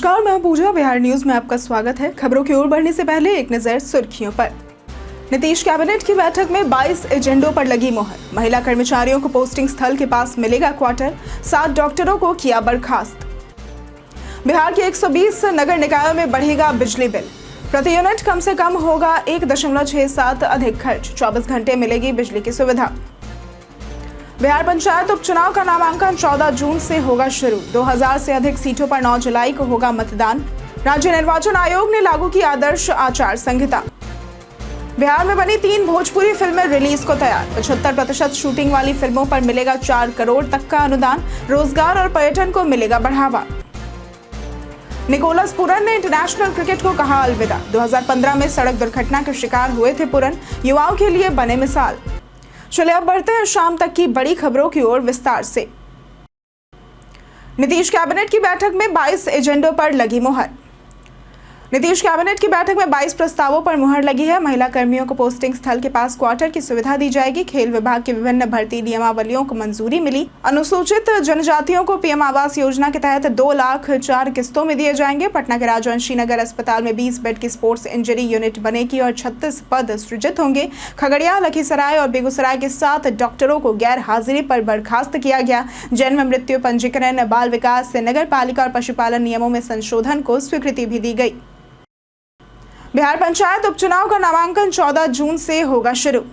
नमस्कार, मैं पूजा। बिहार न्यूज में आपका स्वागत है। खबरों की ओर बढ़ने से पहले एक नजर सुर्खियों पर। नीतीश कैबिनेट की बैठक में 22 एजेंडों पर लगी मोहर। महिला कर्मचारियों को पोस्टिंग स्थल के पास मिलेगा क्वार्टर। 7 डॉक्टरों को किया बर्खास्त। बिहार के 120 नगर निकायों में बढ़ेगा बिजली बिल। प्रति यूनिट कम से कम होगा 1.67 अधिक खर्च। 24 घंटे मिलेगी बिजली की सुविधा। बिहार पंचायत उपचुनाव का नामांकन 14 जून से होगा शुरू। 2000 से अधिक सीटों पर 9 जुलाई को होगा मतदान। राज्य निर्वाचन आयोग ने लागू की आदर्श आचार संहिता। बिहार में बनी 3 भोजपुरी फिल्में रिलीज को तैयार। 75% शूटिंग वाली फिल्मों पर मिलेगा 4 करोड़ तक का अनुदान। रोजगार और पर्यटन को मिलेगा बढ़ावा। निकोलस पुरन ने इंटरनेशनल क्रिकेट को कहा अलविदा। 2015 में सड़क दुर्घटना के शिकार हुए थे पुरन। युवाओं के लिए बने मिसाल। चलिए अब बढ़ते हैं शाम तक की बड़ी खबरों की ओर विस्तार से। नीतीश कैबिनेट की बैठक में 22 एजेंडों पर लगी मुहर। नीतीश कैबिनेट की बैठक में 22 प्रस्तावों पर मुहर लगी है। महिला कर्मियों को पोस्टिंग स्थल के पास क्वार्टर की सुविधा दी जाएगी। खेल विभाग की विभिन्न भर्ती नियमावलियों को मंजूरी मिली। अनुसूचित जनजातियों को पीएम आवास योजना के तहत 2 लाख 4 किस्तों में दिए जाएंगे। पटना के राजवंशी नगर अस्पताल में 20 बेड की स्पोर्ट्स इंजरी यूनिट बनेगी और 36 पद सृजित होंगे। खगड़िया, लखीसराय और बेगूसराय के 7 डॉक्टरों को गैर हाजिरी पर बर्खास्त किया गया। जन्म मृत्यु पंजीकरण, बाल विकास, नगर पालिका और पशुपालन नियमों में संशोधन को स्वीकृति भी दी गई। बिहार पंचायत उपचुनाव का नामांकन 14 जून से होगा शुरू।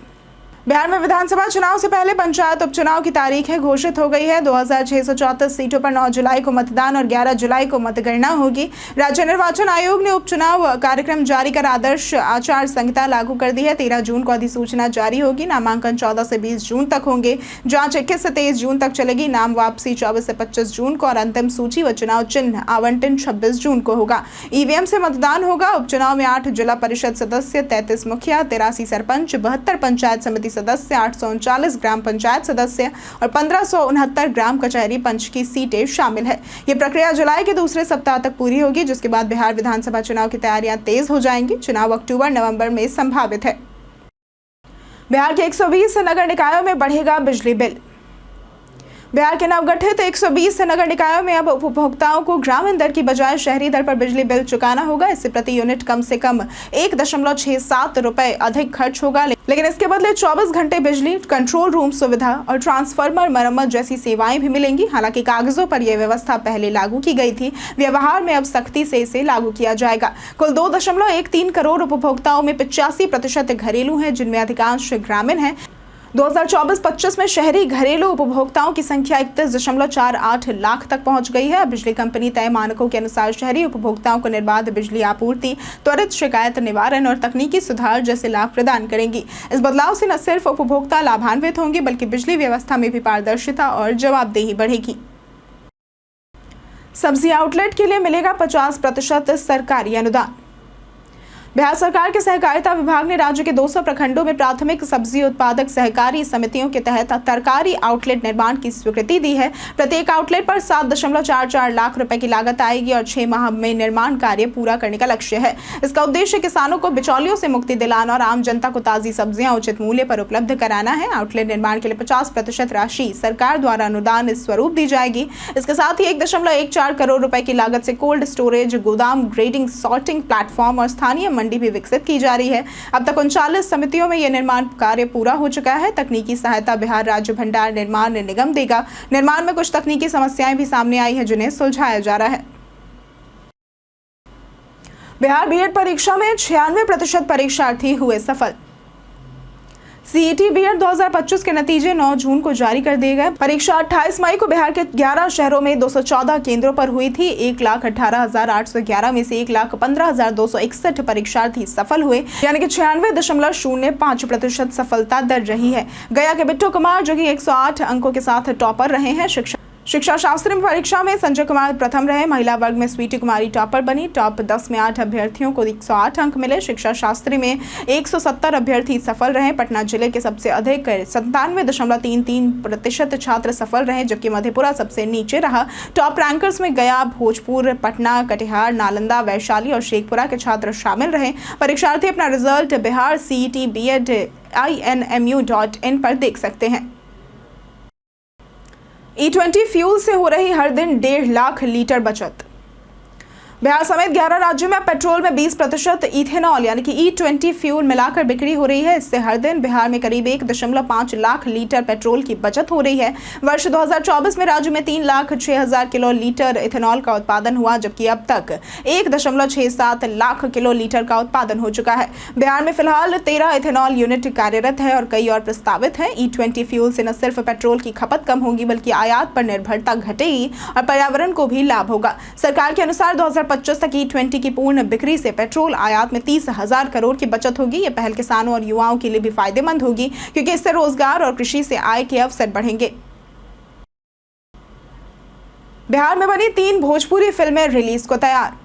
बिहार में विधानसभा चुनाव से पहले पंचायत उपचुनाव की तारीखें घोषित हो गई है। 2634 सीटों पर 9 जुलाई को मतदान और 11 जुलाई को मतगणना होगी। राज्य निर्वाचन आयोग ने उपचुनाव कार्यक्रम जारी कर आदर्श आचार संहिता लागू कर दी है। 13 जून को अधिसूचना जारी होगी। नामांकन 14 से 20 जून तक होंगे। जांच 21 से 23 जून तक चलेगी। नाम वापसी 24 से 25 जून को और अंतिम सूची व चुनाव चिन्ह आवंटन 26 जून को होगा। ईवीएम से मतदान होगा। उपचुनाव में 8 जिला परिषद सदस्य, 33 मुखिया, 83 सरपंच, 72 पंचायत समिति सदस्य, 839 ग्राम पंचायत सदस्य और 1569 ग्राम कचहरी पंच की सीटें शामिल है। ये प्रक्रिया जुलाई के दूसरे सप्ताह तक पूरी होगी, जिसके बाद बिहार विधानसभा चुनाव की तैयारियां तेज हो जाएंगी। चुनाव अक्टूबर-नवंबर में संभावित है। बिहार के 120 नगर निकायों में बढ़ेगा बिजली बिल। बिहार के नवगठित 120 नगर निकायों में अब उपभोक्ताओं को ग्रामीण दर की बजाय शहरी दर पर बिजली बिल चुकाना होगा। इससे प्रति यूनिट कम से कम 1.67 रुपए अधिक खर्च होगा, लेकिन इसके बदले 24 घंटे बिजली, कंट्रोल रूम सुविधा और ट्रांसफार्मर मरम्मत जैसी सेवाएं भी मिलेंगी। हालांकि कागजों पर यह व्यवस्था पहले लागू की गई थी, व्यवहार में अब सख्ती से इसे लागू किया जाएगा। कुल 2.13 करोड़ उपभोक्ताओं में 85% घरेलू हैं, जिनमें अधिकांश ग्रामीण हैं। 2024-25 में शहरी घरेलू उपभोक्ताओं की संख्या 31.48 लाख तक पहुंच गई है। बिजली कंपनी तय मानकों के अनुसार शहरी उपभोक्ताओं को निर्बाध बिजली आपूर्ति, त्वरित शिकायत निवारण और तकनीकी सुधार जैसे लाभ प्रदान करेंगी। इस बदलाव से न सिर्फ उपभोक्ता लाभान्वित होंगे, बल्कि बिजली व्यवस्था में भी पारदर्शिता और जवाबदेही बढ़ेगी। सब्जी आउटलेट के लिए मिलेगा 50% सरकारी अनुदान। बिहार सरकार के सहकारिता विभाग ने राज्य के 200 प्रखंडों में प्राथमिक सब्जी उत्पादक सहकारी समितियों के तहत तरकारी आउटलेट निर्माण की स्वीकृति दी है। प्रत्येक आउटलेट पर 7.44 लाख रुपए की लागत आएगी और 6 माह में निर्माण कार्य पूरा करने का लक्ष्य है। इसका उद्देश्य किसानों को बिचौलियों से मुक्ति दिलाना और आम जनता को ताजी सब्जियां उचित मूल्य पर उपलब्ध कराना है। आउटलेट निर्माण के लिए 50% राशि सरकार द्वारा अनुदान स्वरूप दी जाएगी। इसके साथ ही 1.14 करोड़ रुपए की लागत से कोल्ड स्टोरेज, गोदाम, ग्रेडिंग, सॉर्टिंग प्लेटफॉर्म और स्थानीय मंडी भी विकसित की जा रही है। अब तक 39 समितियों में यह निर्माण कार्य पूरा हो चुका है। तकनीकी सहायता बिहार राज्य भंडार निर्माण निगम देगा। निर्माण में कुछ तकनीकी समस्याएं भी सामने आई है, जिन्हें सुलझाया जा रहा है। बिहार बीएड परीक्षा में 96% परीक्षार्थी हुए सफल। सीईटी बीएड 2025 के नतीजे 9 जून को जारी कर दिए गए। परीक्षा 28 मई को बिहार के 11 शहरों में 214 केंद्रों पर हुई थी। 1,18,811 में से 1,15,261 परीक्षार्थी सफल हुए, यानी कि 96.05% सफलता दर्ज रही है। गया के बिट्टू कुमार, जो कि 108 अंकों के साथ टॉपर रहे हैं। शिक्षा शास्त्री परीक्षा में संजय कुमार प्रथम रहे। महिला वर्ग में स्वीटी कुमारी टॉपर बनी। टॉप 10 में 8 अभ्यर्थियों को 108 अंक मिले। शिक्षा शास्त्री में 170 अभ्यर्थी सफल रहे। पटना जिले के सबसे अधिक 97.33% छात्र सफल रहे, जबकि मधेपुरा सबसे नीचे रहा। टॉप रैंकर्स में गया, भोजपुर, पटना, कटिहार, नालंदा, वैशाली और शेखपुरा के छात्र शामिल रहे। परीक्षार्थी अपना result Bihar CET BEd inmu.in पर देख सकते हैं। E20 फ्यूल से हो रही हर दिन 1.5 लाख लीटर बचत। बिहार समेत 11 राज्यों में पेट्रोल में 20% इथेनॉल यानी कि E20 फ्यूल मिलाकर बिक्री हो रही है। इससे हर दिन बिहार में करीब 1.5 लाख लीटर पेट्रोल की बचत हो रही है। वर्ष 2024 में राज्य में 3,06,000 किलो लीटर इथेनॉल का उत्पादन हुआ, जबकि अब तक 1.67 लाख किलो लीटर का उत्पादन हो चुका है। बिहार में फिलहाल 13 इथेनॉल यूनिट कार्यरत है और कई और प्रस्तावित है। E20 फ्यूल से न सिर्फ पेट्रोल की खपत कम होगी बल्कि आयात पर निर्भरता घटेगी और पर्यावरण को भी लाभ होगा। सरकार के अनुसार 2025 तक E20 की पूर्ण बिक्री से पेट्रोल आयात में 30,000 करोड़ की बचत होगी। ये पहल किसानों और युवाओं के लिए भी फायदेमंद होगी, क्योंकि इससे रोजगार और कृषि से आय के अवसर बढ़ेंगे। बिहार में बनी 3 भोजपुरी फिल्में रिलीज को तैयार।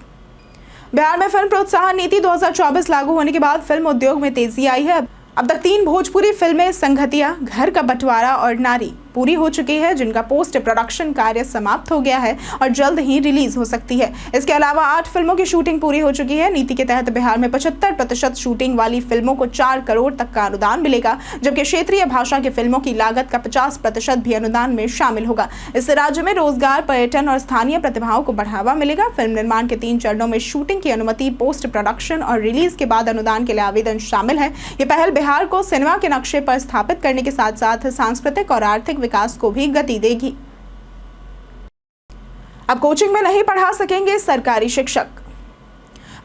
बिहार में फिल्म प्रोत्साहन नीति 2024 लागू होने के बाद फिल्म उद्योग में तेजी आई है। अब तक 3 भोजपुरी फिल्में संघतिया, घर का बंटवारा और नारी पूरी हो चुकी है, जिनका पोस्ट प्रोडक्शन कार्य समाप्त हो गया है और जल्द ही रिलीज हो सकती है। इसके अलावा 8 फिल्मों की शूटिंग पूरी हो चुकी है। नीति के तहत बिहार में 75% शूटिंग वाली फिल्मों को 4 करोड़ तक का अनुदान मिलेगा, जबकि क्षेत्रीय भाषा की फिल्मों की लागत का 50% भी अनुदान में शामिल होगा। इससे राज्य में रोजगार, पर्यटन और स्थानीय प्रतिभाओं को बढ़ावा मिलेगा। फिल्म निर्माण के 3 चरणों में शूटिंग की अनुमति, पोस्ट प्रोडक्शन और रिलीज के बाद अनुदान के लिए आवेदन शामिल है। ये पहल बिहार को सिनेमा के नक्शे पर स्थापित करने के साथ साथ सांस्कृतिक और आर्थिक विकास को भी गति देगी। अब कोचिंग में नहीं पढ़ा सकेंगे सरकारी शिक्षक।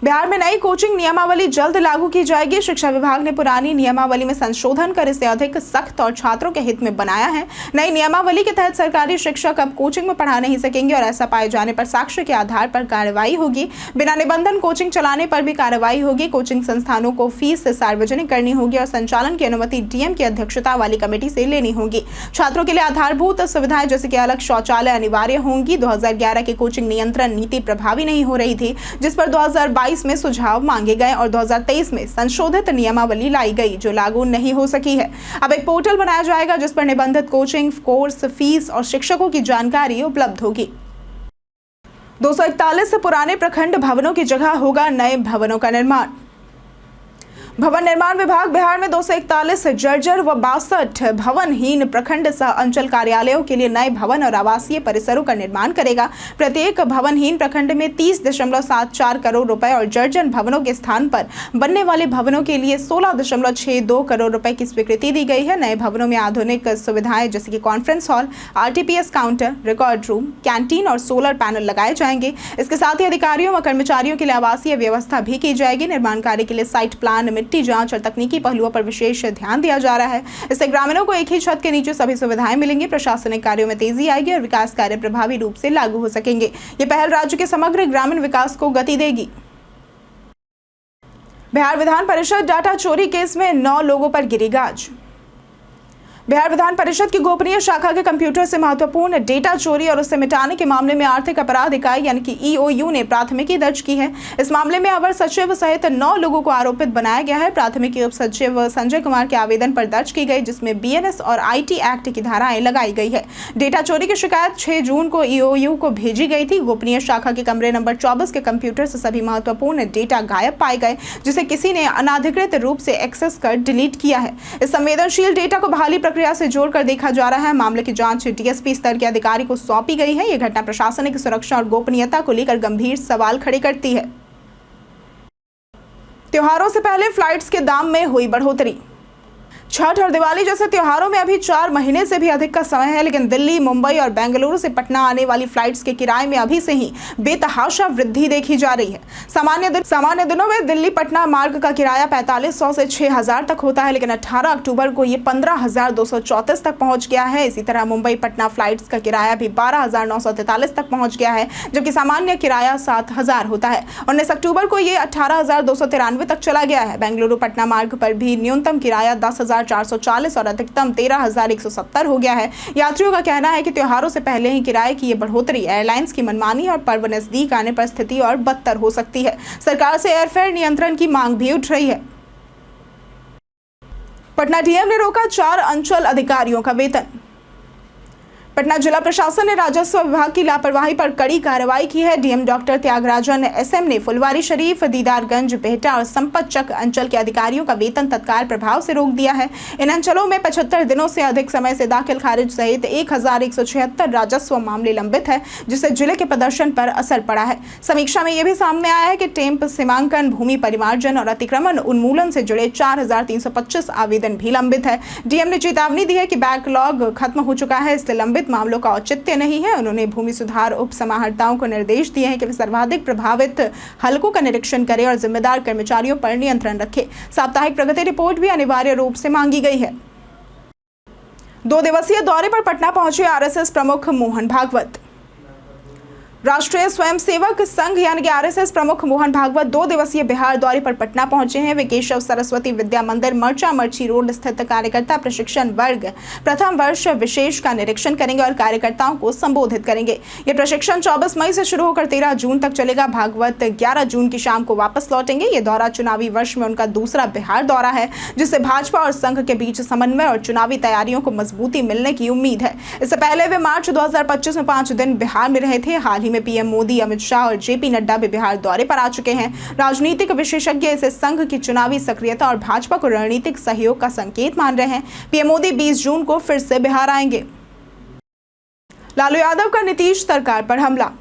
बिहार में नई कोचिंग नियमावली जल्द लागू की जाएगी। शिक्षा विभाग ने पुरानी नियमावली में संशोधन कर इसे अधिक सख्त और छात्रों के हित में बनाया है। नई नियमावली के तहत सरकारी शिक्षक अब कोचिंग में पढ़ा नहीं सकेंगे और ऐसा पाए जाने पर साक्ष्य के आधार पर कार्रवाई होगी। बिना निबंधन कोचिंग चलाने पर भी कार्रवाई होगी। कोचिंग संस्थानों को फीस सार्वजनिक करनी होगी और संचालन की अनुमति डीएम की अध्यक्षता वाली कमेटी से लेनी होगी। छात्रों के लिए आधारभूत सुविधाएं जैसे कि अलग शौचालय अनिवार्य होंगी। 2011 की कोचिंग नियंत्रण नीति प्रभावी नहीं हो रही थी, जिस पर 2022 में सुझाव मांगे गए और 2023 में संशोधित नियमावली लाई गई, जो लागू नहीं हो सकी है। अब एक पोर्टल बनाया जाएगा जिस पर निबंधित कोचिंग, कोर्स, फीस और शिक्षकों की जानकारी उपलब्ध होगी। 241 से पुराने प्रखंड भवनों की जगह होगा नए भवनों का निर्माण। भवन निर्माण विभाग बिहार में 241 जर्जर व 62 भवनहीन प्रखंड सह अंचल कार्यालयों के लिए नए भवन और आवासीय परिसरों का निर्माण करेगा। प्रत्येक भवनहीन प्रखंड में 30.74 करोड़ रुपए और जर्जर भवनों के स्थान पर बनने वाले भवनों के लिए 16.62 करोड़ रुपए की स्वीकृति दी गई है। नए भवनों में आधुनिक सुविधाएं जैसे कि conference hall, RTPS counter, record room, canteen और सोलर पैनल लगाए जाएंगे। इसके साथ ही अधिकारियों व कर्मचारियों के लिए आवासीय व्यवस्था भी की जाएगी। निर्माण कार्य के लिए साइट प्लान, मिट्टी जांच और तकनीकी पहलुओं पर विशेष ध्यान दिया जा रहा है। इससे ग्रामीणों को एक ही छत के नीचे सभी सुविधाएं मिलेंगी। प्रशासनिक कार्यों में तेजी आएगी और विकास कार्य प्रभावी रूप से लागू हो सकेंगे। ये पहल राज्य के समग्र ग्रामीण विकास को गति देगी। बिहार विधान परिषद डाटा चोरी केस में 9 लोगों पर गिरी गाज। बिहार विधान परिषद की गोपनीय शाखा के कंप्यूटर से महत्वपूर्ण डेटा चोरी और उसे मिटाने के मामले में आर्थिक अपराध इकाई यानी कि EOU ने प्राथमिकी दर्ज की है। इस मामले में अवर सचिव सहित 9 लोगों को आरोपित बनाया गया है। प्राथमिकी उप सचिव संजय कुमार के आवेदन पर दर्ज की गई, जिसमें BNS और IT एक्ट की धाराएं लगाई गई है। डेटा चोरी की शिकायत 6 जून को EOU को भेजी गई थी। गोपनीय शाखा के कमरे नंबर 24 के कंप्यूटर से सभी महत्वपूर्ण डेटा गायब पाए गए, जिसे किसी ने अनाधिकृत रूप से एक्सेस कर डिलीट किया है। इस संवेदनशील डेटा को बहाली प्रक्रिया से जोड़कर देखा जा रहा है। मामले की जांच DSP स्तर के अधिकारी को सौंपी गई है। यह घटना प्रशासनिक सुरक्षा और गोपनीयता को लेकर गंभीर सवाल खड़े करती है। त्योहारों से पहले फ्लाइट्स के दाम में हुई बढ़ोतरी। छठ और दिवाली जैसे त्योहारों में अभी 4 महीने से भी अधिक का समय है, लेकिन दिल्ली, मुंबई और बेंगलुरु से पटना आने वाली फ्लाइट्स के किराए में अभी से ही बेतहाशा वृद्धि देखी जा रही है। सामान्य दिनों में दिल्ली पटना मार्ग का किराया 4500 से 6000 तक होता है, लेकिन 18 अक्टूबर को ये 15,234 तक पहुंच गया है। इसी तरह मुंबई पटना फ्लाइट्स का किराया भी 12,943 तक पहुंच गया है, जबकि सामान्य किराया 7000 होता है। 19 अक्टूबर को ये 18,293 तक चला गया है। बेंगलुरु पटना मार्ग पर भी न्यूनतम किराया 10,440 और अधिकतम 13,170 हो गया है। यात्रियों का कहना है कि त्योहारों से पहले ही किराए की ये बढ़ोतरी एयरलाइंस की मनमानी और पर्व नजदीक आने पर स्थिति और बदतर हो सकती है। सरकार से एयरफेयर नियंत्रण की मांग भी उठ रही है। पटना डीएम ने रोका 4 अंचल अधिकारियों का वेतन। पटना जिला प्रशासन ने राजस्व विभाग की लापरवाही पर कड़ी कार्रवाई की है। डीएम डॉक्टर त्यागराजन एसएम ने फुलवारी शरीफ, दीदारगंज, बेहटा और संपतचक अंचल के अधिकारियों का वेतन तत्काल प्रभाव से रोक दिया है। इन अंचलों में 75 दिनों से अधिक समय से दाखिल खारिज सहित 1176 राजस्व मामले लंबित है, जिससे जिले के प्रदर्शन पर असर पड़ा है। समीक्षा में यह भी सामने आया है कि टेम्प सीमांकन, भूमि परिमार्जन और अतिक्रमण उन्मूलन से जुड़े 4325 आवेदन भी लंबित है। डीएम ने चेतावनी दी है कि बैकलॉग खत्म हो चुका है, इसलिए लंबित मामलों का औचित्य नहीं है। उन्होंने भूमि सुधार उप समाहर्ताओं को निर्देश दिए हैं कि वे सर्वाधिक प्रभावित हलकों का निरीक्षण करें और जिम्मेदार कर्मचारियों पर नियंत्रण रखें। साप्ताहिक प्रगति रिपोर्ट भी अनिवार्य रूप से मांगी गई है। 2 दिवसीय दौरे पर पटना पहुंचे आरएसएस प्रमुख मोहन भागवत। राष्ट्रीय स्वयंसेवक संघ यानी कि आरएसएस प्रमुख मोहन भागवत 2 दिवसीय बिहार दौरे पर पटना पहुंचे हैं। वे केशव सरस्वती विद्या मंदिर, मर्चा मर्ची रोड स्थित कार्यकर्ता प्रशिक्षण वर्ग प्रथम वर्ष विशेष का निरीक्षण करेंगे और कार्यकर्ताओं को संबोधित करेंगे। ये प्रशिक्षण 24 मई से शुरू होकर 13 जून तक चलेगा। भागवत 11 जून की शाम को वापस लौटेंगे। ये दौरा चुनावी वर्ष में उनका दूसरा बिहार दौरा है, जिससे भाजपा और संघ के बीच समन्वय और चुनावी तैयारियों को मजबूती मिलने की उम्मीद है। इससे पहले वे मार्च 2025 में 5 दिन बिहार में रहे थे। हाल ही में पीएम मोदी, अमित शाह और जेपी नड्डा भी बिहार दौरे पर आ चुके हैं। राजनीतिक विशेषज्ञ इसे संघ की चुनावी सक्रियता और भाजपा को रणनीतिक सहयोग का संकेत मान रहे हैं। पीएम मोदी 20 जून को फिर से बिहार आएंगे। लालू यादव का नीतीश सरकार पर हमला।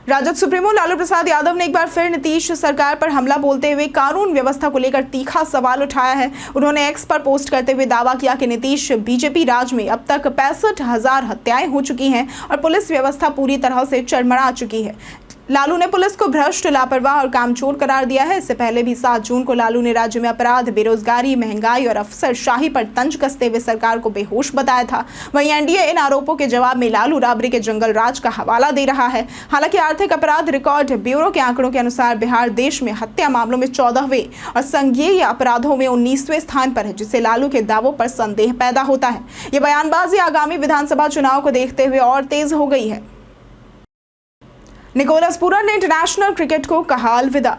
राजद सुप्रीमो लालू प्रसाद यादव ने एक बार फिर नीतीश सरकार पर हमला बोलते हुए कानून व्यवस्था को लेकर तीखा सवाल उठाया है। उन्होंने एक्स पर पोस्ट करते हुए दावा किया कि नीतीश बीजेपी राज में अब तक 65,000 हत्याएं हो चुकी हैं और पुलिस व्यवस्था पूरी तरह से चरमरा चुकी है। लालू ने पुलिस को भ्रष्ट, लापरवाह और कामचोर करार दिया है। इससे पहले भी 7 जून को लालू ने राज्य में अपराध, बेरोजगारी, महंगाई और अफसरशाही पर तंज कसते हुए सरकार को बेहोश बताया था। वहीं एनडीए इन आरोपों के जवाब में लालू राबड़ी के जंगल राज का हवाला दे रहा है। हालांकि आर्थिक अपराध रिकॉर्ड ब्यूरो के आंकड़ों के अनुसार बिहार देश में हत्या मामलों में 14वें और संज्ञेय अपराधों में 19वें स्थान पर है, जिससे लालू के दावों पर संदेह पैदा होता है। ये बयानबाजी आगामी विधानसभा चुनाव को देखते हुए और तेज हो गई है। निकोलस पूरन ने इंटरनेशनल क्रिकेट को कहा अलविदा।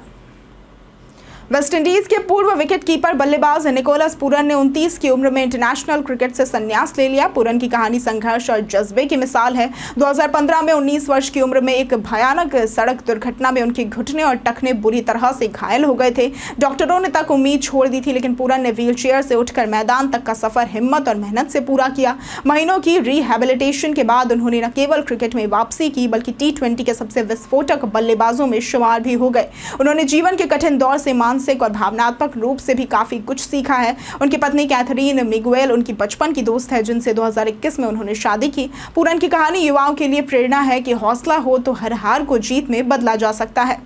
वेस्टइंडीज के पूर्व विकेट कीपर बल्लेबाज निकोलस पूरन ने 29 की उम्र में इंटरनेशनल क्रिकेट से संन्यास ले लिया। पूरन की कहानी संघर्ष और जज्बे की मिसाल है। 2015 में 19 वर्ष की उम्र में एक भयानक सड़क दुर्घटना में उनके घुटने और टखने बुरी तरह से घायल हो गए थे। डॉक्टरों ने तक उम्मीद छोड़ दी थी, लेकिन पूरन ने व्हीलचेयर से उठकर मैदान तक का सफर हिम्मत और मेहनत से पूरा किया। महीनों की रिहैबिलिटेशन के बाद उन्होंने न केवल क्रिकेट में वापसी की, बल्कि T20 के सबसे विस्फोटक बल्लेबाजों में शुमार भी हो गए। उन्होंने जीवन के कठिन दौर से मानसिक और भावनात्मक रूप से भी काफी कुछ सीखा है। उनकी पत्नी कैथरीन मिगुएल उनकी बचपन की दोस्त है, जिनसे 2021 में उन्होंने शादी की। पूरन की कहानी युवाओं के लिए प्रेरणा है कि हौसला हो तो हर हार को जीत में बदला जा सकता है।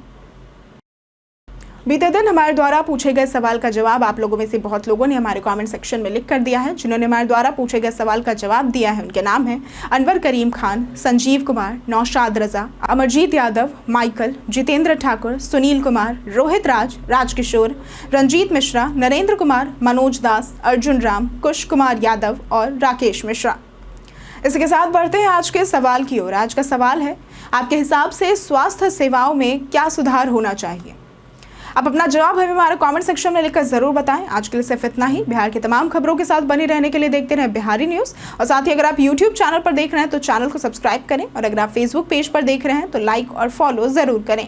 बीते दिन हमारे द्वारा पूछे गए सवाल का जवाब आप लोगों में से बहुत लोगों ने हमारे कमेंट सेक्शन में लिख कर दिया है। जिन्होंने हमारे द्वारा पूछे गए सवाल का जवाब दिया है उनके नाम हैं अनवर करीम खान, संजीव कुमार, नौशाद रजा, अमरजीत यादव, माइकल, जितेंद्र ठाकुर, सुनील कुमार, रोहित राज, राजकिशोर, रंजीत मिश्रा, नरेंद्र कुमार, मनोज दास, अर्जुन राम, कुश कुमार यादव और राकेश मिश्रा। इसके साथ बढ़ते हैं आज के सवाल की ओर। आज का सवाल है, आपके हिसाब से स्वास्थ्य सेवाओं में क्या सुधार होना चाहिए? आप अपना जवाब हमें हमारे कमेंट सेक्शन में लिखकर जरूर बताएं। आज के लिए सिर्फ इतना ही। बिहार की तमाम खबरों के साथ बने रहने के लिए देखते रहें बिहारी न्यूज़। और साथ ही अगर आप यूट्यूब चैनल पर देख रहे हैं तो चैनल को सब्सक्राइब करें, और अगर आप फेसबुक पेज पर देख रहे हैं तो लाइक और फॉलो जरूर करें।